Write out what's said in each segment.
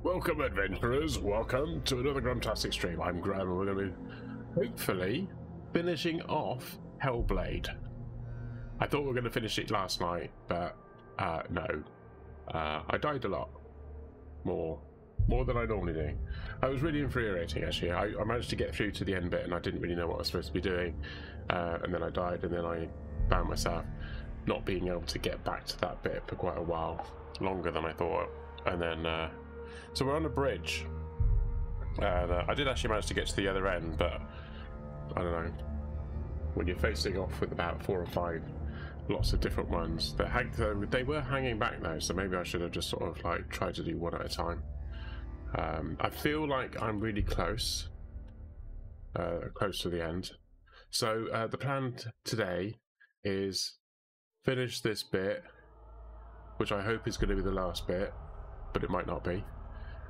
Welcome, adventurers. Welcome to another Grumtastic stream. I'm Graham, and we're going to be hopefully finishing off Hellblade. I thought we were going to finish it last night, but no. I died a lot. More than I normally do. It was really infuriating, actually. I managed to get through to the end bit, and I didn't really know what I was supposed to be doing. And then I died, and then I found myself not being able to get back to that bit for quite a while. Longer than I thought. And then... so we're on a bridge, and I did actually manage to get to the other end, but I don't know, when you're facing off with about 4 or 5 lots of different ones that they were hanging back though, so maybe I should have just sort of like tried to do one at a time. I feel like I'm really close to the end, so the plan today is finish this bit, which I hope is going to be the last bit, but it might not be.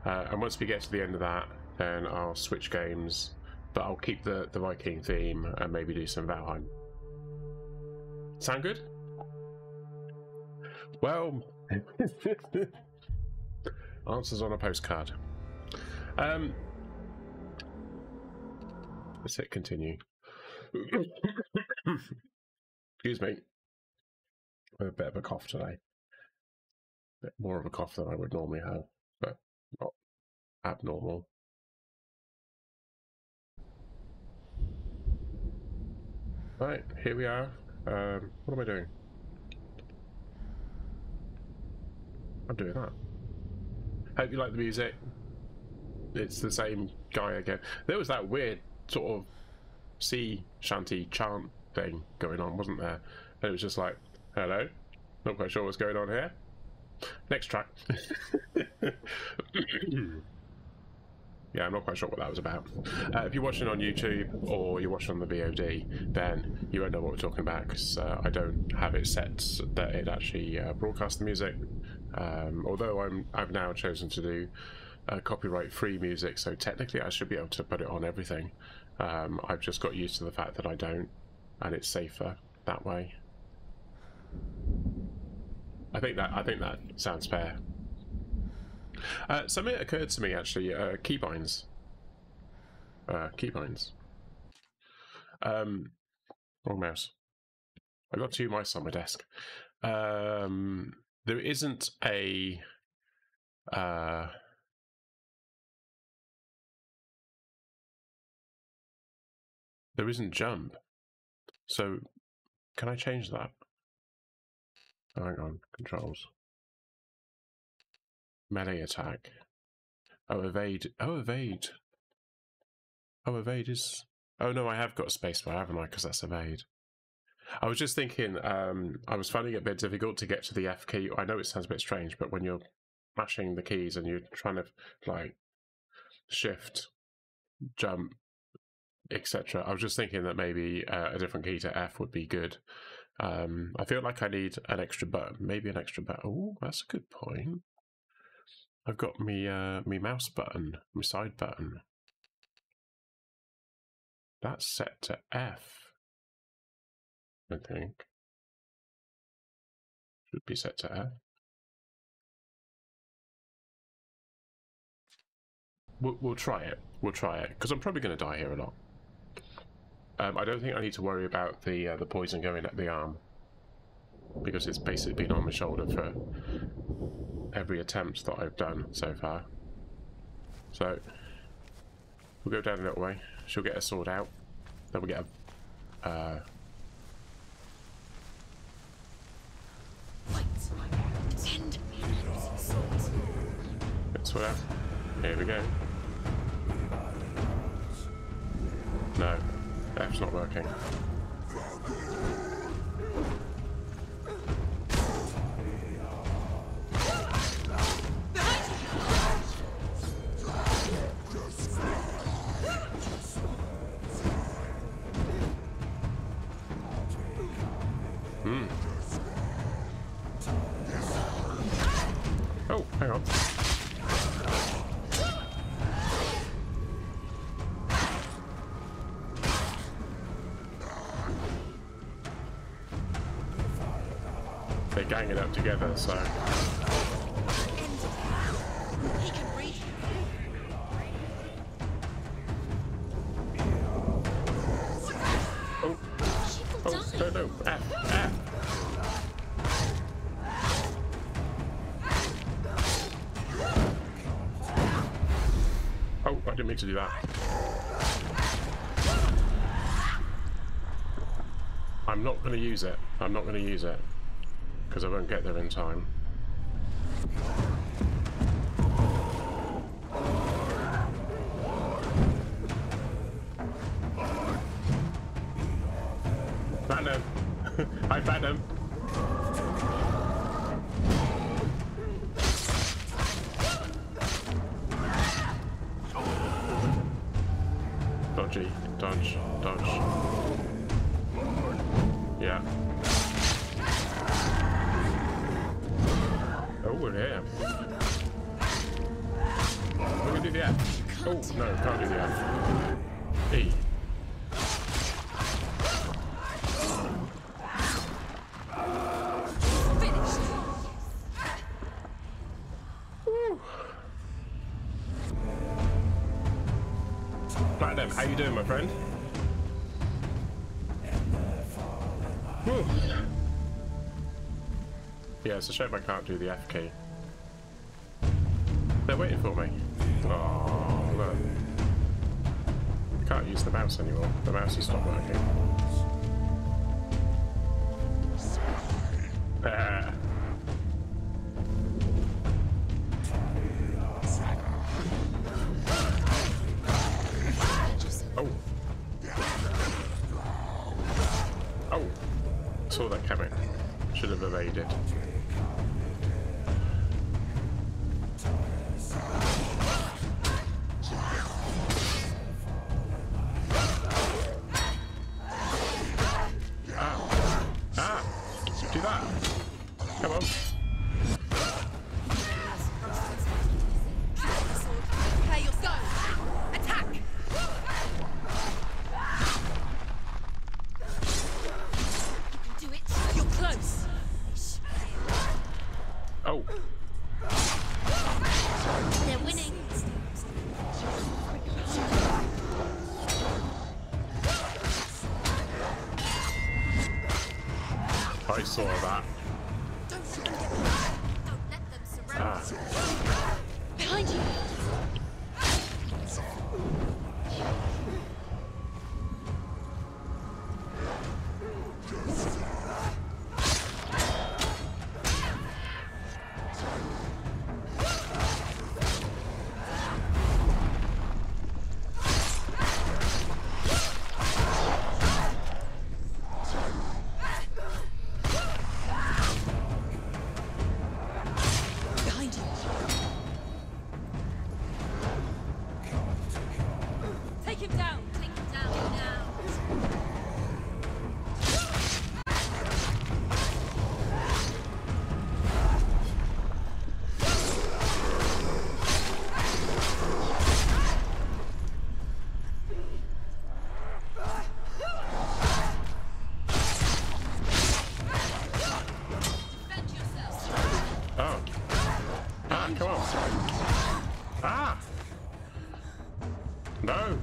And once we get to the end of that, then I'll switch games, but I'll keep the Viking theme and maybe do some Valheim. Sound good? Well, answers on a postcard. Let's hit continue. Excuse me. I have a bit of a cough today. A bit more of a cough than I would normally have, but not abnormal. Right, here we are. What am I doing? I'm doing that. Hope you like the music. It's the same guy again. There was that weird sort of sea shanty chant thing going on, wasn't there? And it was just like, hello? Not quite sure what's going on here. Next track. Yeah, I'm not quite sure what that was about. If you're watching on YouTube or you're watching on the VOD, then you won't know what we're talking about, because I don't have it set that it actually broadcasts the music. Although I've now chosen to do copyright-free music, so technically I should be able to put it on everything. I've just got used to the fact that I don't, and it's safer that way. I think that sounds fair. Something occurred to me actually. Keybinds. Keybinds. Wrong mouse. I got 2 mice on my desk. There isn't a. There isn't jump. So, can I change that? Oh, hang on, controls. Melee attack. Oh, evade. Oh, evade. Oh, evade is... Oh, no, I have got a spacebar, haven't I? Because that's evade. I was just thinking, I was finding it a bit difficult to get to the F key. I know it sounds a bit strange, but when you're mashing the keys and you're trying to, like, shift, jump, etc., I was just thinking that maybe a different key to F would be good. I feel like I need an extra button. Maybe an extra button. Oh, that's a good point. I've got me mouse button, my side button. That's set to F, I think. Should be set to F. We'll try it. We'll try it, because I'm probably going to die here a lot. I don't think I need to worry about the poison going up the arm, because it's basically been on my shoulder for every attempt that I've done so far. So we'll go down a little way. She'll get a sword out. Then we'll get a sword out. Here we go. No, F's not working. Oh, hang on. They're ganging up together, so... No, F, F. Oh, I didn't mean to do that. I'm not going to use it. I'm not going to use it. Because I won't get there in time. Platinum! Hi, Platinum! Dodgy. Dodge. Dodge. Yeah. Oh, we're here. We're gonna do the F. Oh, no, can't do the F. E. Platinum, how you doing, my friend? Whew. Yeah, it's a shame I can't do the F key. They're waiting for me. Oh, look. I can't use the mouse anymore. The mouse has stopped working. Oh. Oh. Saw that coming. Should have evaded. Do that. Come on. Play your go. Attack. You can do it. You're close. Oh. They're winning. I saw that. Don't let them surround you. Behind you. Take him down now. Defend yourself. Oh. Ah, come on. Ah! No!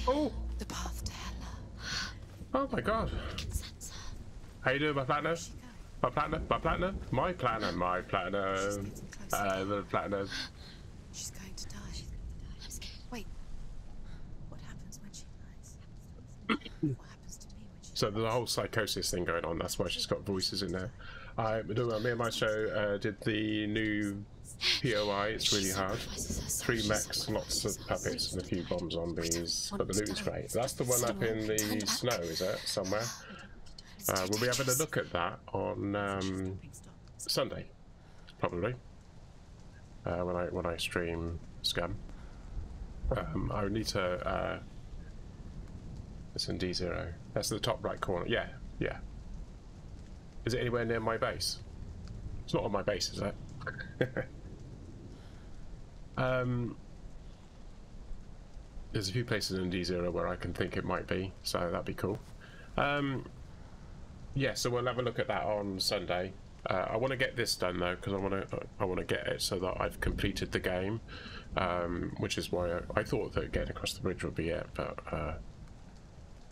Oh! The path to Hella. Oh my god. How you doing, my platinum? My platinum? My platinum? My platinum? My platinum? The platinum. She's going to die. I'm scared. Wait. What happens when she dies? What happens to me when she So there's a whole psychosis thing going on. That's why she's got voices in there. Me and my show did the new POI. It's really hard. 3 mechs, lots of puppets, and a few bomb zombies. But the loot is great. That's the one up in the snow, is it? Somewhere. We'll be having a look at that on Sunday, probably. When I stream Scum. I would need to. It's in D0. That's the top right corner. Yeah, yeah. Is it anywhere near my base? It's not on my base, is it? There's a few places in D0 where I can think it might be, so that'd be cool. Yeah, so we'll have a look at that on Sunday. I want to get this done though, because I want to get it so that I've completed the game, which is why I thought that getting across the bridge would be it, but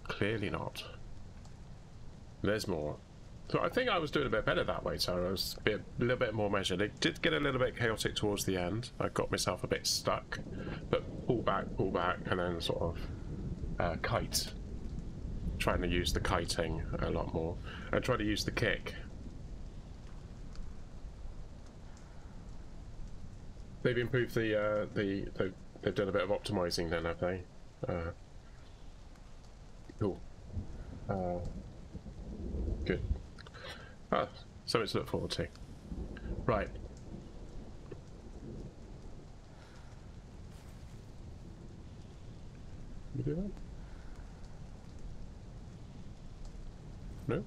clearly not. There's more. So I think I was doing a bit better that way, so I was a little bit more measured. It did get a little bit chaotic towards the end. I got myself a bit stuck, but pull back, and then sort of kite. Trying to use the kiting a lot more, and try to use the kick. They've improved they've done a bit of optimizing then, have they? Cool. Good. Ah, something to look forward to. Right. You do that? No?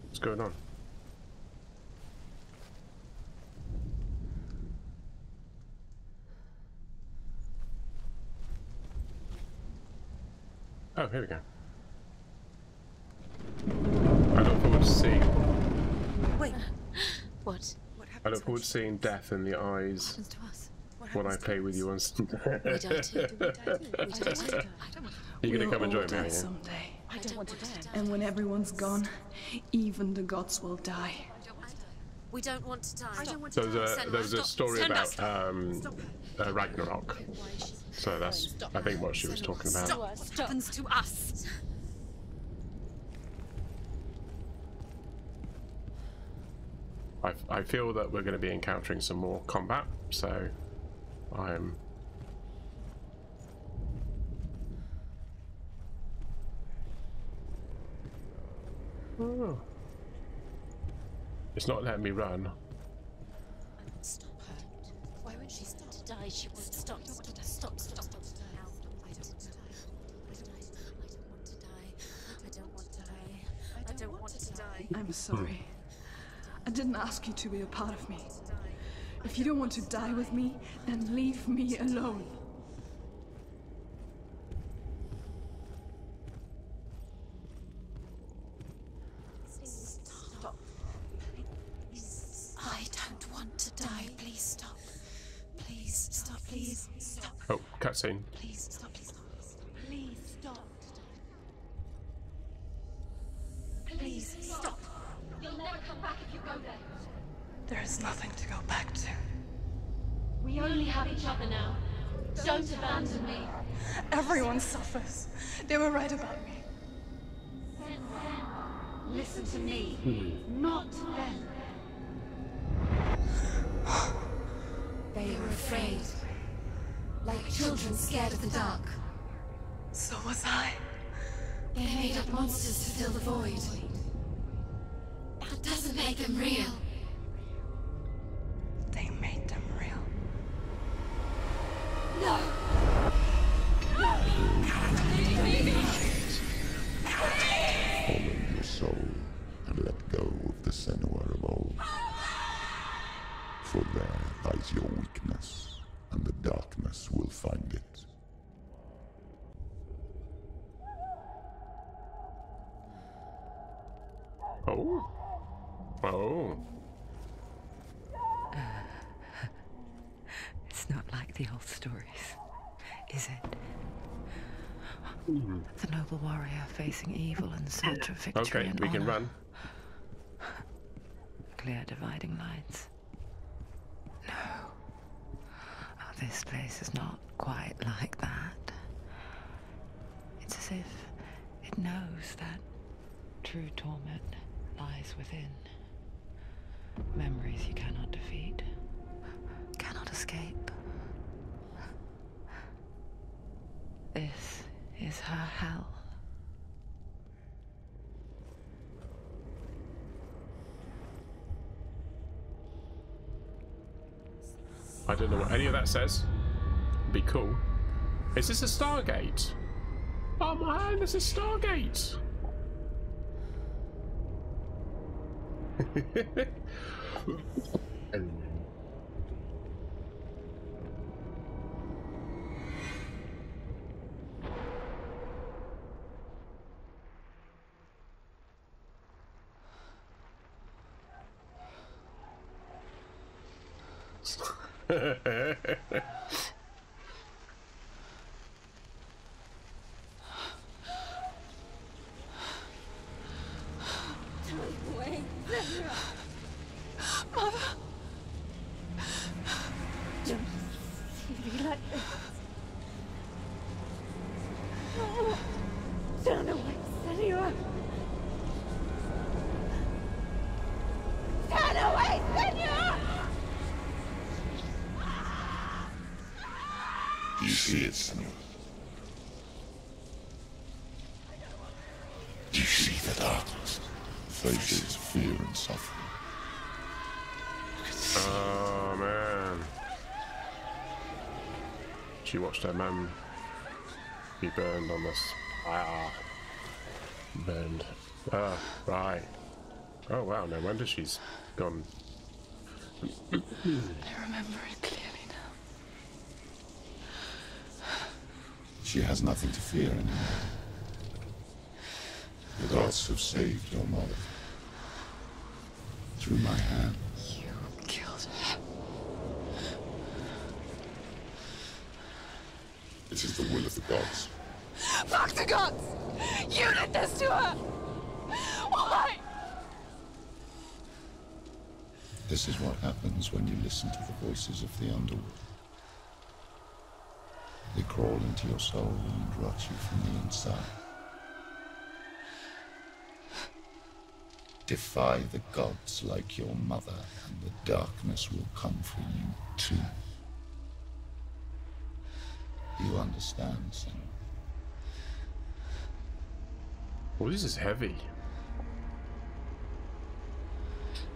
What's going on? Oh, here we go. I look forward to seeing. Wait. What? What happens? I look forward to seeing death in the eyes Happens to us? when I play with you on Sunday. We don't. You're gonna come and join me, die aren't you? someday. I don't want to die. And when everyone's gone, even the gods will die. We don't want to die. I don't want So to die. there was a story about Ragnarok. So that's, I think, what she was talking about. Stop. What happens to us? I feel that we're going to be encountering some more combat, so I'm... Oh. It's not letting me run. Stop her. Why won't she stop to die? She won't stop. Stop. I don't want to die. I don't want to die. I'm sorry. I didn't ask you to be a part of me. If you don't want to die with me, then leave me alone. Stop. I don't want to die. Please stop. Please stop. Please stop. Oh, cutscene. Please stop. Please stop. Please stop. Please stop. You'll never come back if you go there. There is nothing to go back to. We only have each other now. Don't abandon me. Everyone suffers. They were right about me. Listen to me, not them. They are afraid. Like children scared of the dark. So was I. They made up monsters to fill the void. That doesn't make them real. They made them real. No! Follow your soul and let go of the Senua of old. For there lies your weakness, and the darkness will find it. Oh. Oh. It's not like the old stories, is it? The noble warrior facing evil in search of victory Okay, and we can honor. run. Clear dividing lines. No. Oh, this place is not quite like that. It's as if it knows that true torment lies within. Memories you cannot defeat, cannot escape. This is her hell. I don't know what any of that says. Be cool. Is this a Stargate? Oh man, this is Stargate! Wait, Mother! Don't be like this. Turn away, Senua! Turn away, Senua! You see it, Senua? You see the darkness, faces fear and suffering. Oh man. She watched her mum be burned on this. Ah. Burned. Oh, right. Oh wow, no wonder she's gone. I remember it clearly now. She has nothing to fear anymore. The gods have saved your mother. Through my hand. You killed her. It is the will of the gods. Fuck the gods! You did this to her! Why? This is what happens when you listen to the voices of the underworld. They crawl into your soul and rot you from the inside. Defy the gods like your mother, and the darkness will come for you too. You understand, son? Well, this is heavy.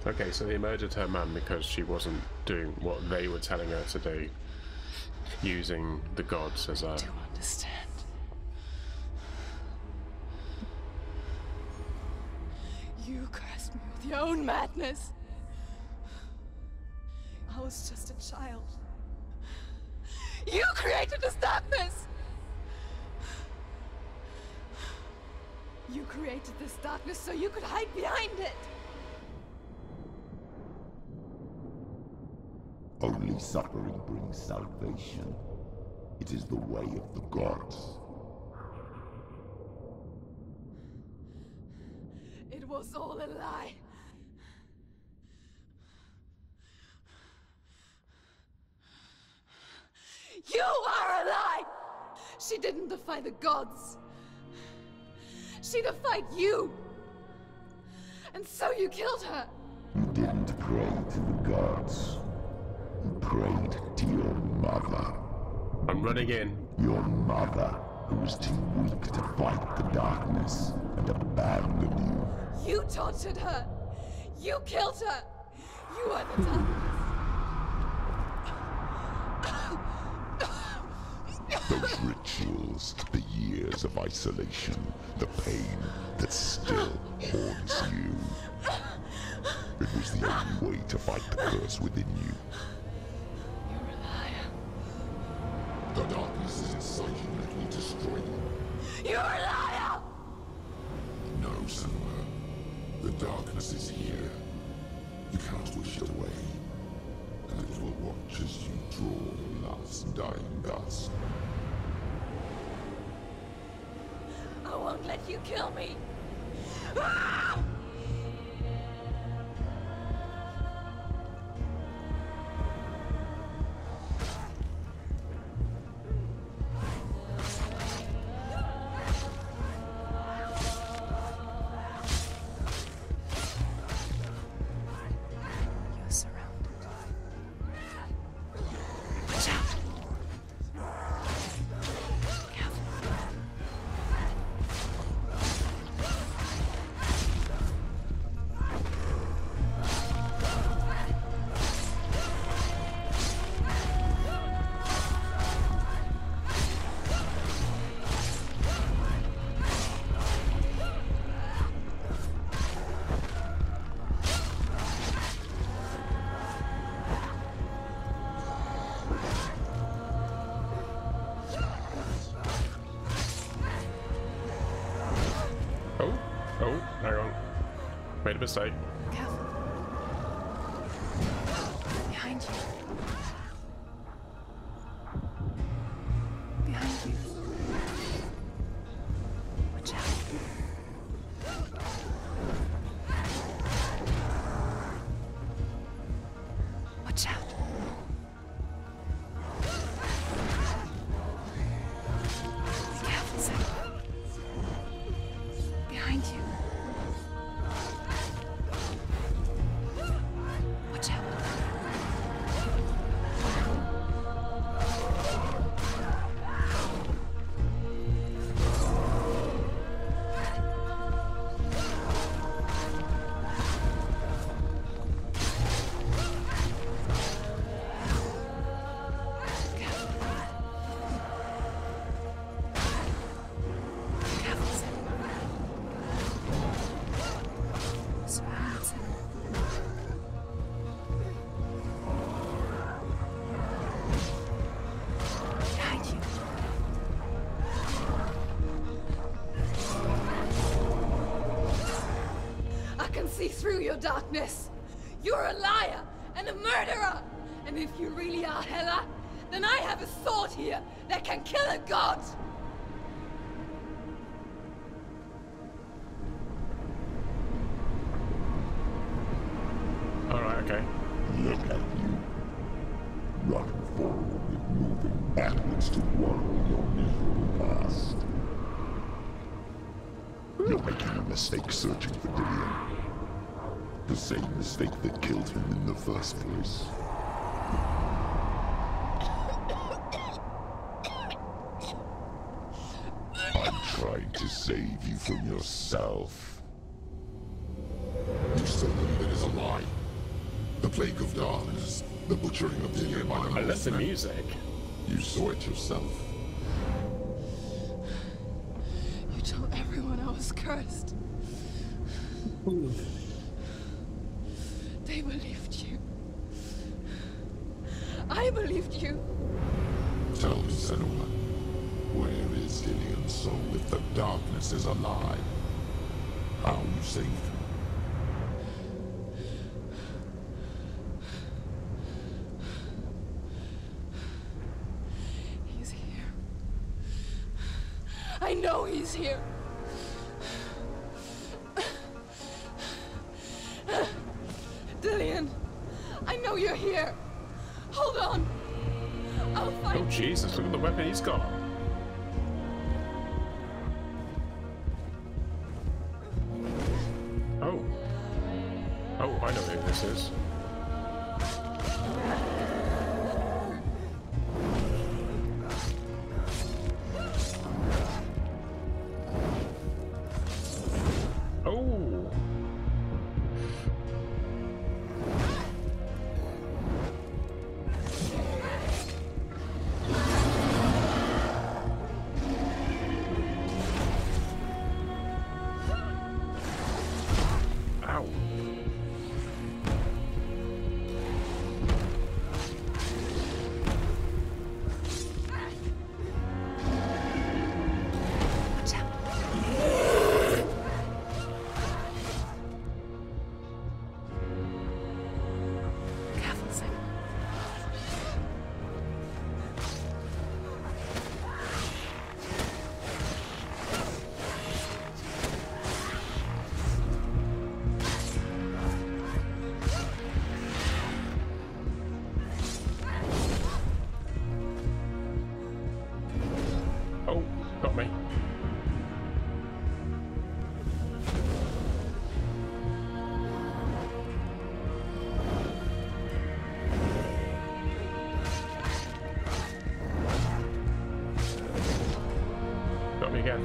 Okay, so they murdered her mum because she wasn't doing what they were telling her to do, using the gods as a... I do understand. You cursed me with your own madness. I was just a child. You created this darkness! You created this darkness so you could hide behind it! Only suffering brings salvation. It is the way of the gods. It was all a lie. You are a lie! She didn't defy the gods. She defied you. And so you killed her. You didn't pray to the gods. You prayed to your mother. I'm running in. Your mother, who was too weak to fight the darkness and abandoned you. You tortured her. You killed her. You are the darkness. Those rituals, the years of isolation, the pain that still haunts you. It was the only way to fight the curse within you. You're a liar. The darkness is inside you, let me destroy you. You're a liar! No, Senua. The darkness is here. You cannot wish it away. And it will watch as you draw the last dying gasp. I won't let you kill me. Ah! You're surrounded. Watch out! Careful. made a mistake. Careful. Behind you. Behind you. Watch out. Watch out. Be careful, Senua. Behind you. Watch out. Careful, Senua. Surround Senua. Behind you. I can see through your darkness. You're a liar and a murderer. And if you really are Hela, then I have a sword here that can kill a god. Alright, okay. Look at you. Running forward and moving backwards to wallow in your miserable past. You're making a mistake searching for Dillion. The same mistake that killed him in the first place. I'm trying to save you from yourself. You still believe it is a lie? The plague of darkness, the butchering of Dillion by the I left the music. You saw it yourself. You told everyone I was cursed. They believed you. I believed you. Tell me, Senua, where is Dillion's soul if the darkness is alive? How you saved him? He's here. I know he's here. Dillion, I know you're here. Hold on. I'll Oh find you. Jesus, look at the weapon he's got. Oh. Oh, I know who this is. Oh. Ow. Watch out. Careful, Senua. Oh, got me. Got me again.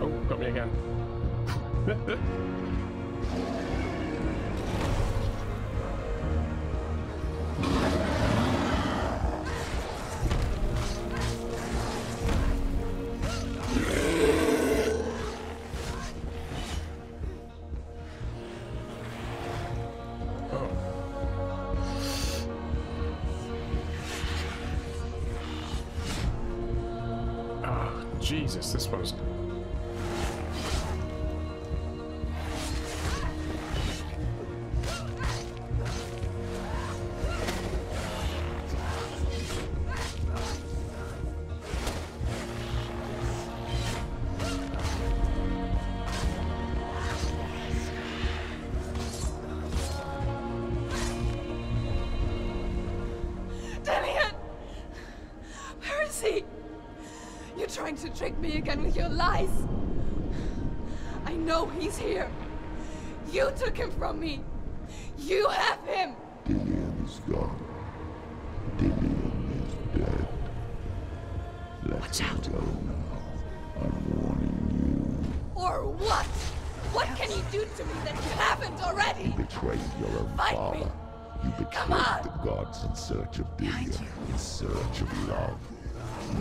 Oh, got me again. Jesus, this one's... Trying to trick me again with your lies. I know he's here. You took him from me. You have him. Dillion is gone. Dillion is dead. Let him go now. I'm warning you. Or what? What can you do to me that you haven't already? You betrayed your own Fight father. me. You betrayed Come on. the gods in search of Dillion, in search of love.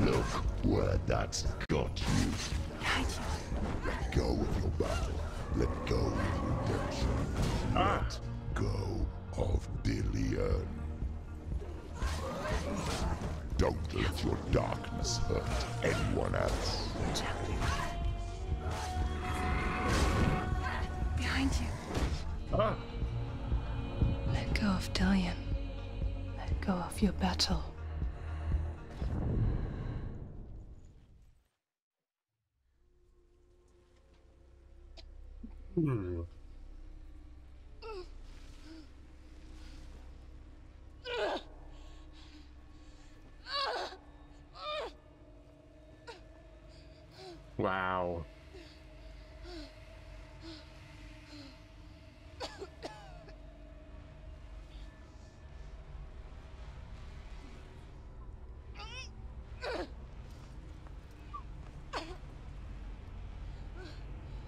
Look where that's got you. Let go of your battle. Let go of redemption. Let go of Dillion. Don't let your darkness hurt anyone else. Behind you. Ah. Let go of Dillion. Let go of your battle. Hmm. Wow.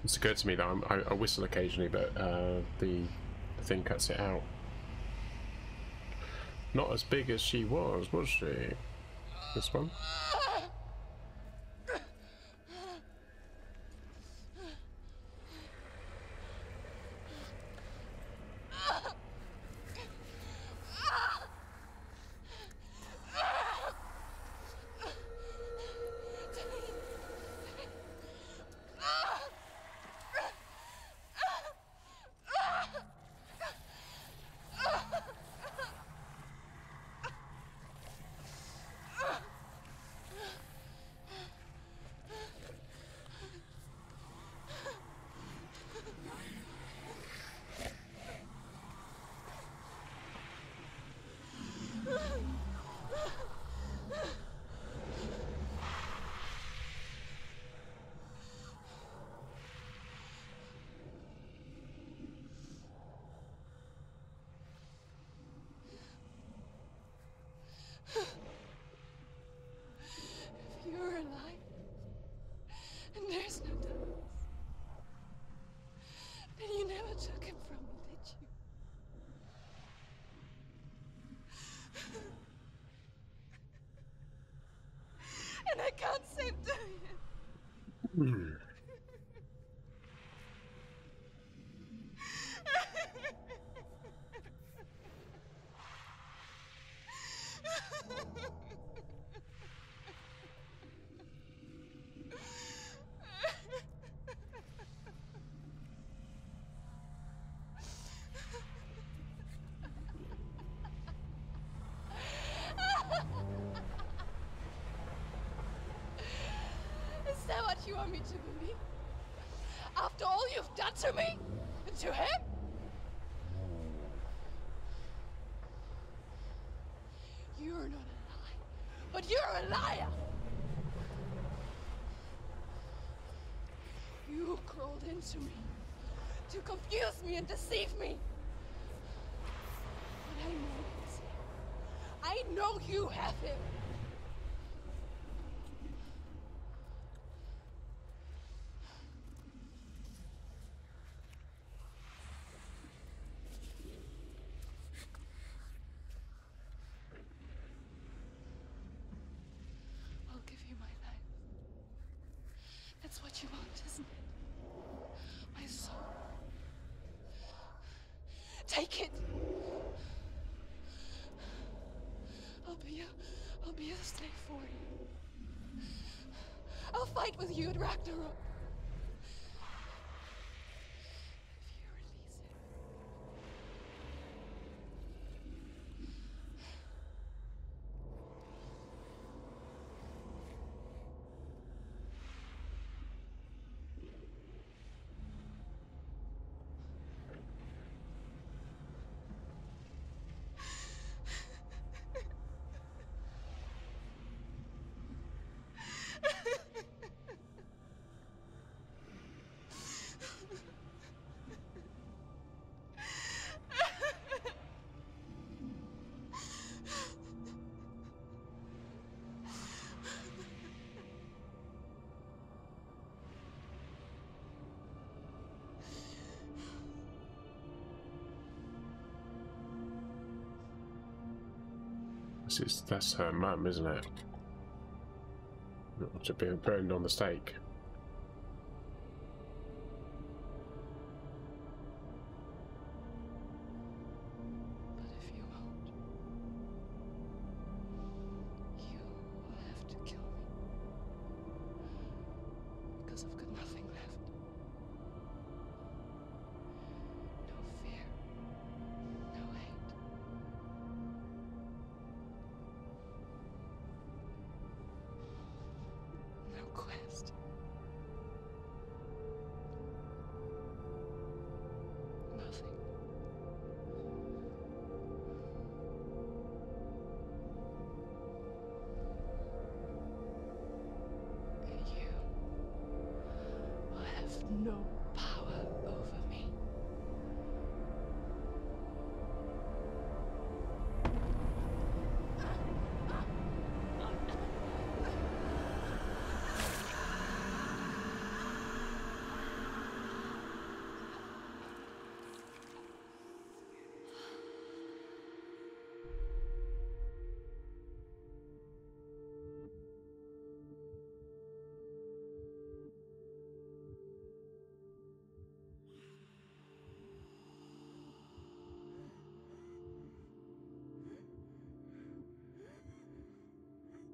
It's occurred to me that I whistle occasionally, but the thing cuts it out. Not as big as she was she? This one? If you're alive, and there's no darkness, then you never took him from me, did you? And I can't save Dillion. Is that what you want me to believe? After all you've done to me? And to him? You're not a lie, but you're a liar! You crawled into me to confuse me and deceive me. But I know he's here. I know you have him. I'll give you my life. That's what you want, isn't it? My soul. Take it. I'll be a slave for you. I'll fight with you at Ragnarok. If you release it. That's her mum, isn't it? To be burned on the stake. But if you won't, you will have to kill me. Because I've got nothing left. No fear. No hate. No quest. Nothing. And you will have no power over me.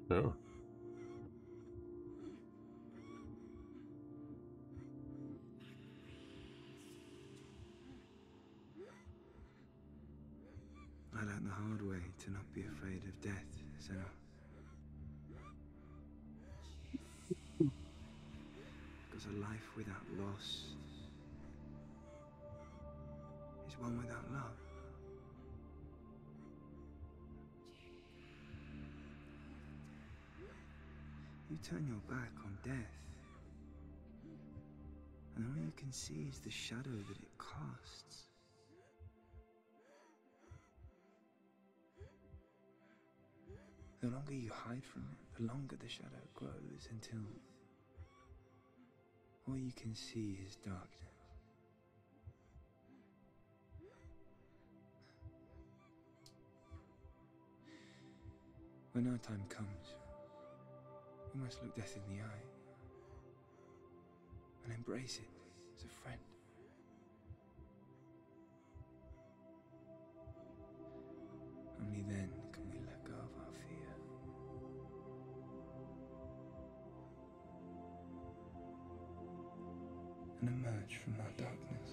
Oh. I learned the hard way to not be afraid of death, Senua. Because a life without loss is one without love. You turn your back on death, and all you can see is the shadow that it casts. The longer you hide from it, the longer the shadow grows until all you can see is darkness. When our time comes, we must look death in the eye and embrace it as a friend. Only then can we let go of our fear. And emerge from our darkness.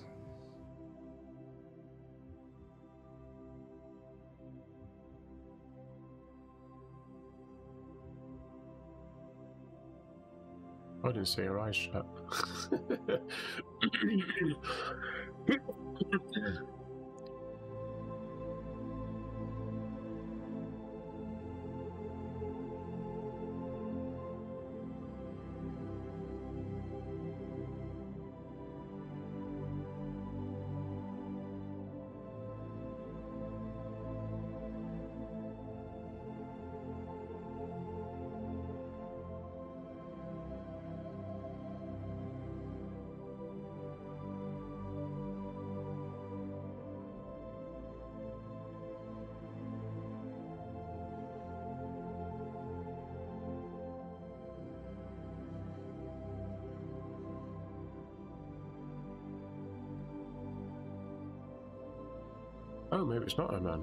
I didn't see her eyes shut. Oh, maybe it's not her man.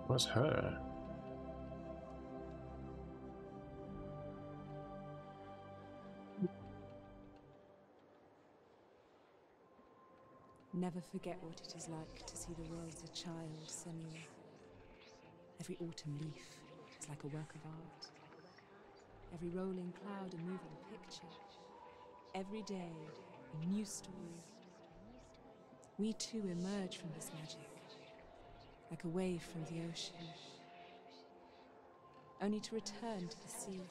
What's her? Never forget what it is like to see the world as a child, Senua. Every autumn leaf is like a work of art. Every rolling cloud a moving picture. Every day, a new story. We too emerge from this magic, like a wave from the ocean, only to return to the sea.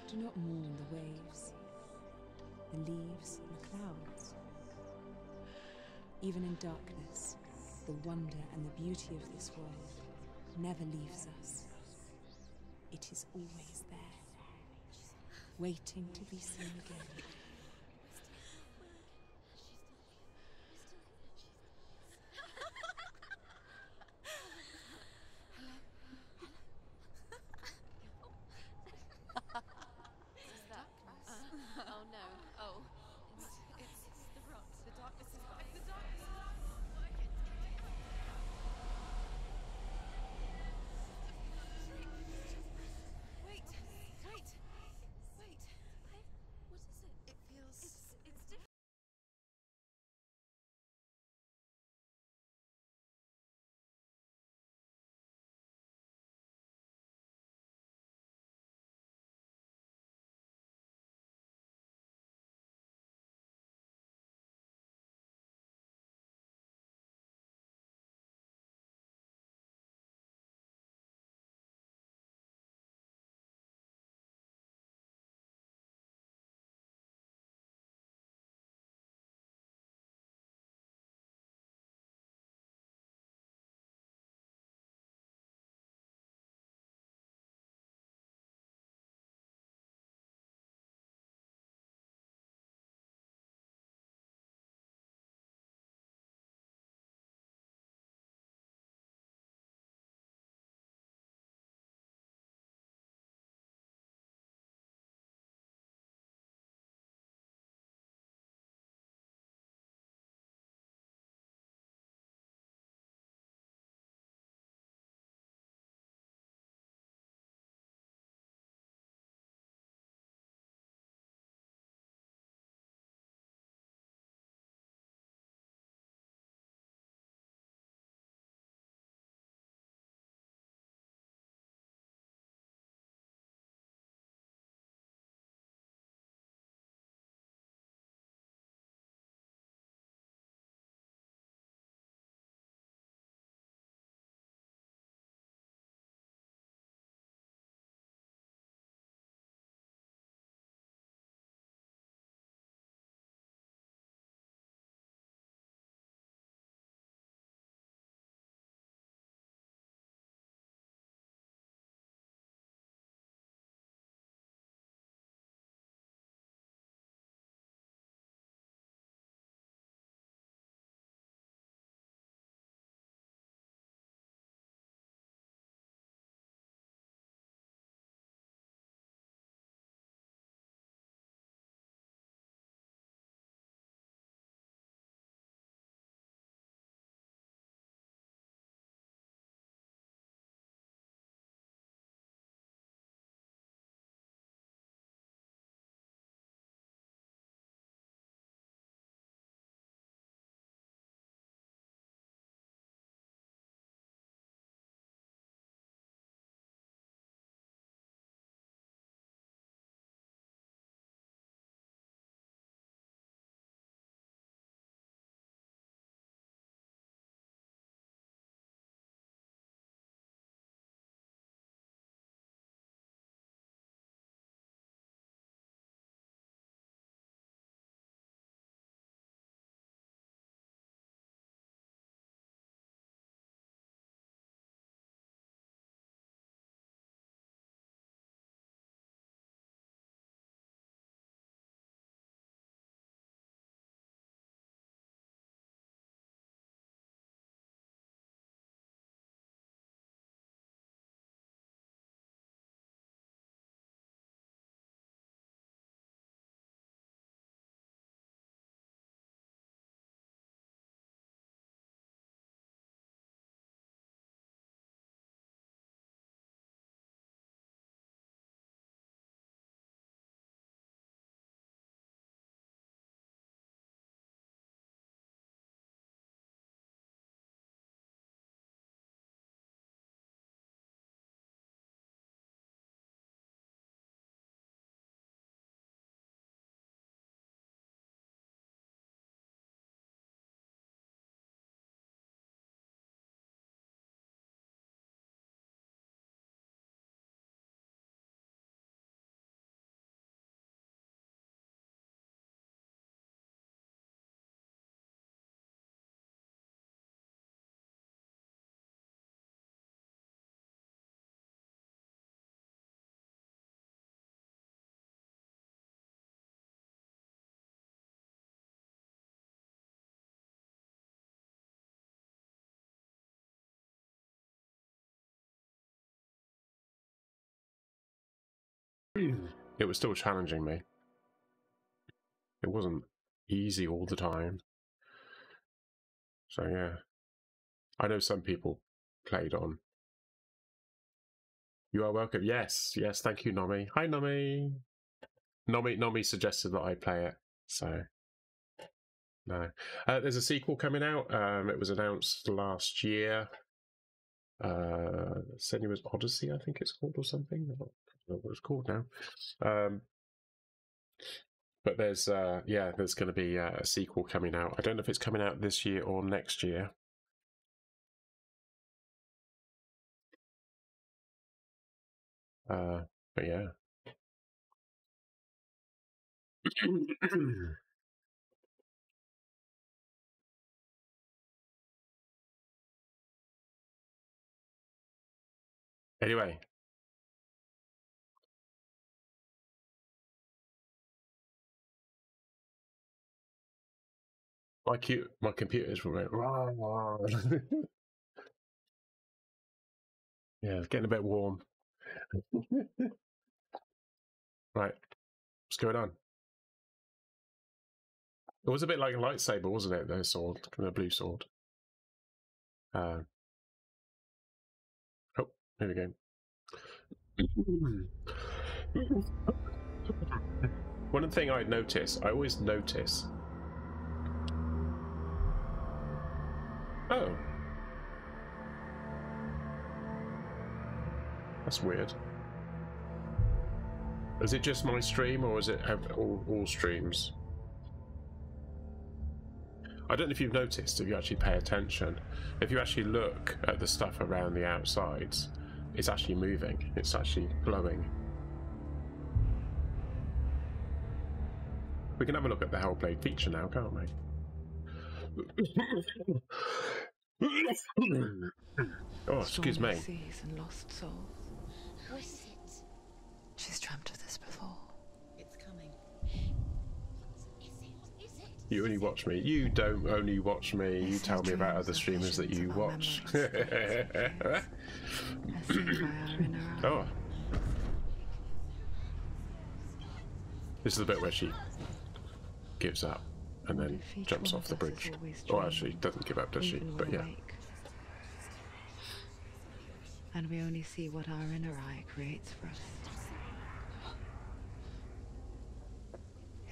Do not mourn the waves, the leaves and the clouds. Even in darkness, the wonder and the beauty of this world never leaves us. It is always there, waiting to be seen again. Oh no. Oh. It's the rot. The darkness is back. The darkness is back. Wait. Wait. Wait. What is it? it was still challenging me. It wasn't easy all the time. So yeah, I know some people played on. You are welcome. Yes, yes, thank you, Nomi. Hi, Nomi. Nomi suggested that I play it, so no. There's a sequel coming out. It was announced last year. Senua's Odyssey, I think it's called, or something. I don't know what it's called now. But there's there's going to be a sequel coming out. I don't know if it's coming out this year or next year. But yeah. Anyway. My computer's went yeah, it's getting a bit warm. Right. What's going on? It was a bit like a lightsaber, wasn't it? The sword, the blue sword. Oh, here we go. One thing I always notice. Oh. That's weird. Is it just my stream, or is it all streams? I don't know if you've noticed, if you actually pay attention, if you actually look at the stuff around the outsides, it's actually moving, it's actually blowing. We can have a look at the Hellblade feature now, can't we? Oh, excuse me. Seas and lost souls. Who is it? She's dreamt of this before. It's coming. Is it? You only watch me. You don't only watch me. You tell me about other streamers that you watch. Oh. This is the bit where she gives up and then jumps off the bridge. Oh, actually, doesn't give up, does she? But yeah. And we only see what our inner eye creates for us.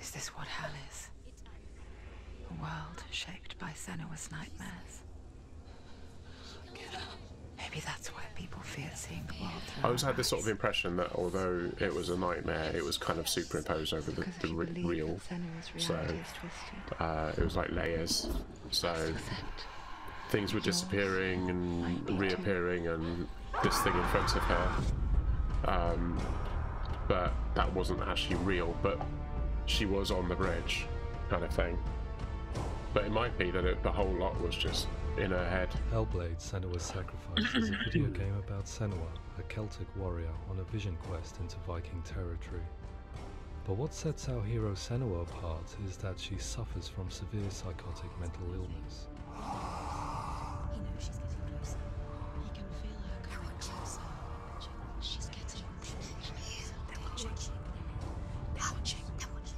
Is this what hell is? A world shaped by Senua's nightmares. Maybe that's why people fear seeing the world through I always had this sort of impression that although it was a nightmare, it was kind of superimposed over the real. So it was like layers. So things were disappearing and reappearing, and this thing in front of her. But that wasn't actually real, but she was on the bridge, kind of thing. But it might be that the whole lot was just in her head. Hellblade: Senua's Sacrifice is a video game about Senua, a Celtic warrior on a vision quest into Viking territory. But what sets our hero Senua apart is that she suffers from severe psychotic mental illness. He knows she's getting closer. He can feel her coming closer. She's getting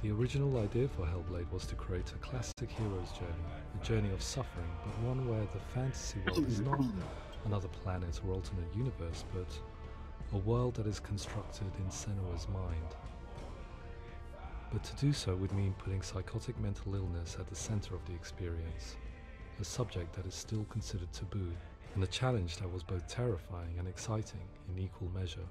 The original idea for Hellblade was to create a classic hero's journey, a journey of suffering, but one where the fantasy world is not another planet or alternate universe, but a world that is constructed in Senua's mind. But to do so would mean putting psychotic mental illness at the center of the experience, a subject that is still considered taboo, and a challenge that was both terrifying and exciting in equal measure.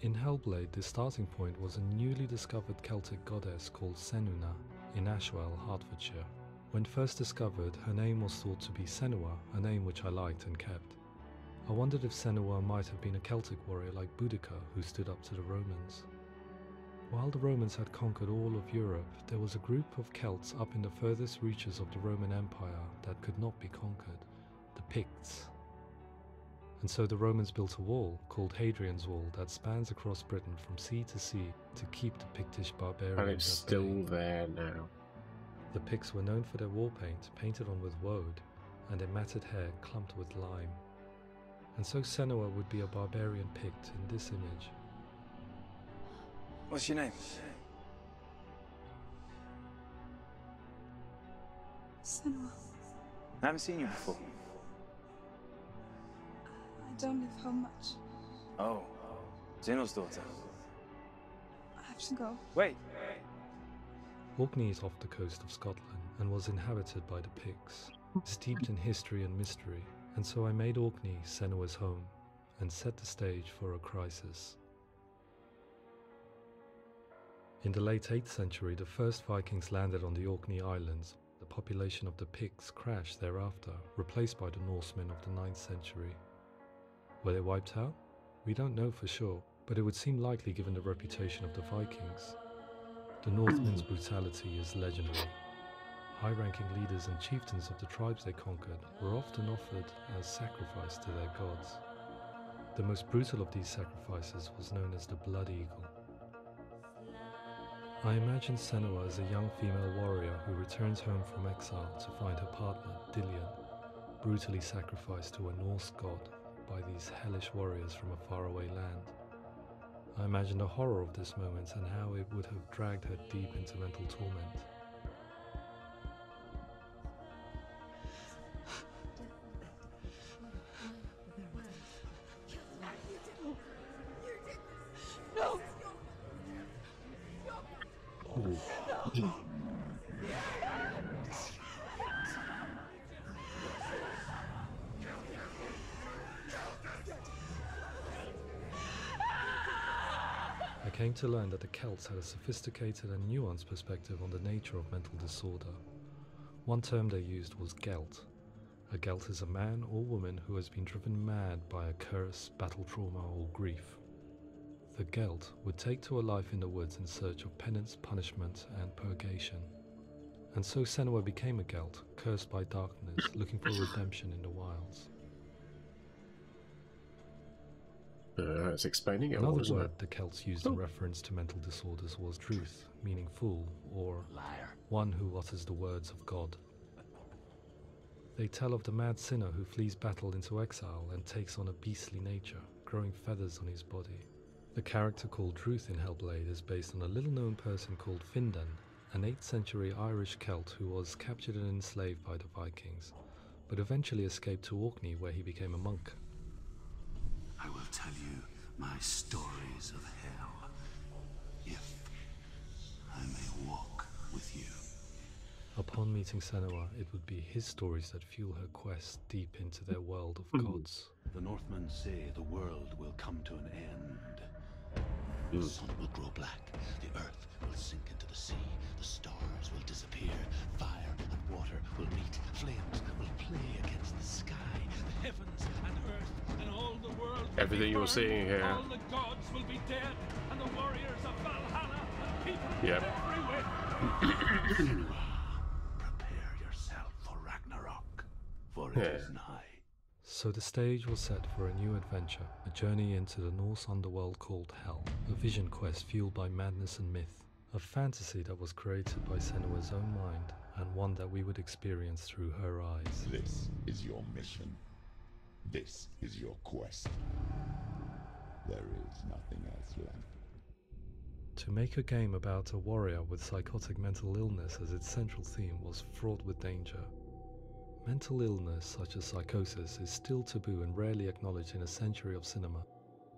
In Hellblade, the starting point was a newly discovered Celtic goddess called Senua in Ashwell, Hertfordshire. When first discovered, her name was thought to be Senua, a name which I liked and kept. I wondered if Senua might have been a Celtic warrior like Boudica who stood up to the Romans. While the Romans had conquered all of Europe, there was a group of Celts up in the furthest reaches of the Roman Empire that could not be conquered, the Picts. And so the Romans built a wall, called Hadrian's Wall, that spans across Britain from sea to sea to keep the Pictish barbarians at bay. And it's still there now. The Picts were known for their war paint, painted on with woad, and their matted hair clumped with lime. And so Senua would be a barbarian Pict in this image. What's your name? Senua. I haven't seen you before. I don't live home much. Oh, Zeno's daughter. I have to go. Wait. Orkney is off the coast of Scotland and was inhabited by the Picts, steeped in history and mystery, and so I made Orkney Senua's home and set the stage for a crisis. In the late 8th century, the first Vikings landed on the Orkney Islands. The population of the Picts crashed thereafter, replaced by the Norsemen of the 9th century. Were they wiped out? We don't know for sure, but it would seem likely given the reputation of the Vikings. The Northmen's brutality is legendary. High-ranking leaders and chieftains of the tribes they conquered were often offered as sacrifice to their gods. The most brutal of these sacrifices was known as the Blood Eagle. I imagine Senua as a young female warrior who returns home from exile to find her partner, Dillion, brutally sacrificed to a Norse god by these hellish warriors from a faraway land. I imagine the horror of this moment and how it would have dragged her deep into mental torment. No! I came to learn that the Celts had a sophisticated and nuanced perspective on the nature of mental disorder. One term they used was Gelt. A Gelt is a man or woman who has been driven mad by a curse, battle trauma, or grief. The Gelt would take to a life in the woods in search of penance, punishment, and purgation. And so Senua became a Gelt, cursed by darkness, looking for redemption in the wilds. It's explaining it all, Another isn't word it? the Celts used in reference to mental disorders was truth, meaning fool, or liar, one who utters the words of God. They tell of the mad sinner who flees battle into exile and takes on a beastly nature, growing feathers on his body. The character called Truth in Hellblade is based on a little-known person called Findan, an 8th century Irish Celt who was captured and enslaved by the Vikings, but eventually escaped to Orkney where he became a monk. I will tell you my stories of hell, if I may walk with you. Upon meeting Senua, it would be his stories that fuel her quest deep into their world of gods. The Northmen say the world will come to an end. The sun will grow black, the earth will sink into the sea, the stars will disappear, fire and water will meet, flames will play against the sky, the heavens and earth and all the world. Everything you're seeing here. All the gods will be dead, and the warriors of Valhalla and people Yep. everywhere. Senua, prepare yourself for Ragnarok, for it is nigh. So the stage was set for a new adventure, a journey into the Norse underworld called Hell, a vision quest fueled by madness and myth, a fantasy that was created by Senua's own mind, and one that we would experience through her eyes. This is your mission. This is your quest. There is nothing else left. To make a game about a warrior with psychotic mental illness as its central theme was fraught with danger. Mental illness such as psychosis is still taboo and rarely acknowledged in a century of cinema,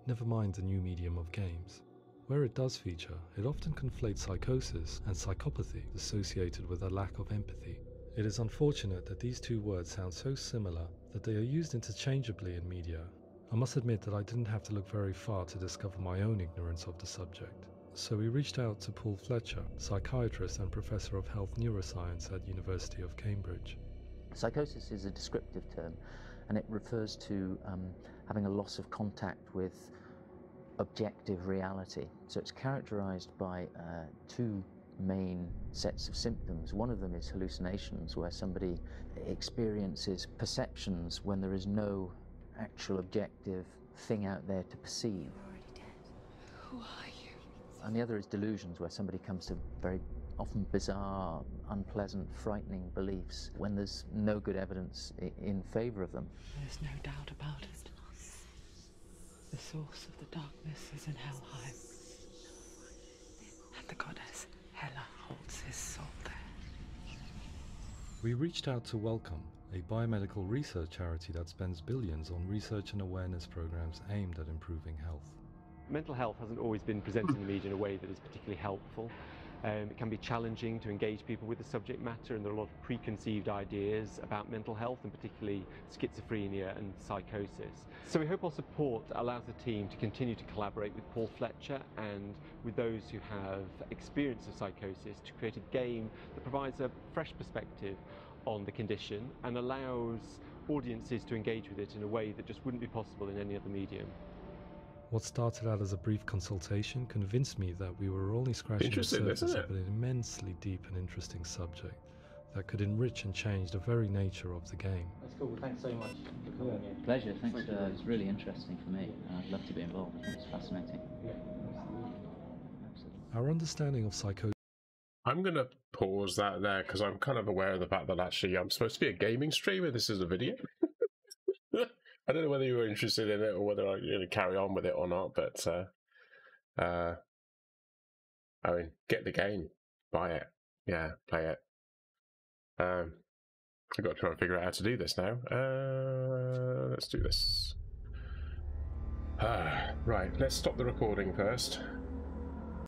never mind the new medium of games. Where it does feature, it often conflates psychosis and psychopathy associated with a lack of empathy. It is unfortunate that these two words sound so similar that they are used interchangeably in media. I must admit that I didn't have to look very far to discover my own ignorance of the subject. So we reached out to Paul Fletcher, psychiatrist and professor of health neuroscience at University of Cambridge. Psychosis is a descriptive term, and it refers to having a loss of contact with objective reality. So it's characterized by two main sets of symptoms. One of them is hallucinations, where somebody experiences perceptions when there is no actual objective thing out there to perceive. You're already dead. Who are you? And the other is delusions, where somebody comes to very often bizarre, unpleasant, frightening beliefs when there's no good evidence in favor of them. There's no doubt about it. The source of the darkness is in Helheim. the goddess Hela holds his soul there. We reached out to Welcome, a biomedical research charity that spends billions on research and awareness programs aimed at improving health. Mental health hasn't always been presented in the media in a way that is particularly helpful. It can be challenging to engage people with the subject matter, and there are a lot of preconceived ideas about mental health, and particularly schizophrenia and psychosis. So we hope our support allows the team to continue to collaborate with Paul Fletcher and with those who have experience of psychosis to create a game that provides a fresh perspective on the condition and allows audiences to engage with it in a way that just wouldn't be possible in any other medium. What started out as a brief consultation convinced me that we were only scratching the surface of an immensely deep and interesting subject that could enrich and change the very nature of the game. That's cool. Thanks so much for coming here. Pleasure. Thanks. It's really interesting for me. I'd love to be involved. I think it's fascinating. Yeah. Our understanding of psychosis. I'm going to pause that there because I'm kind of aware of the fact that actually I'm supposed to be a gaming streamer. This is a video. I don't know whether you were interested in it or whether I'm going to carry on with it or not, but I mean, get the game, buy it, yeah, play it. I've got to try and figure out how to do this now. Let's do this. Right, let's stop the recording first.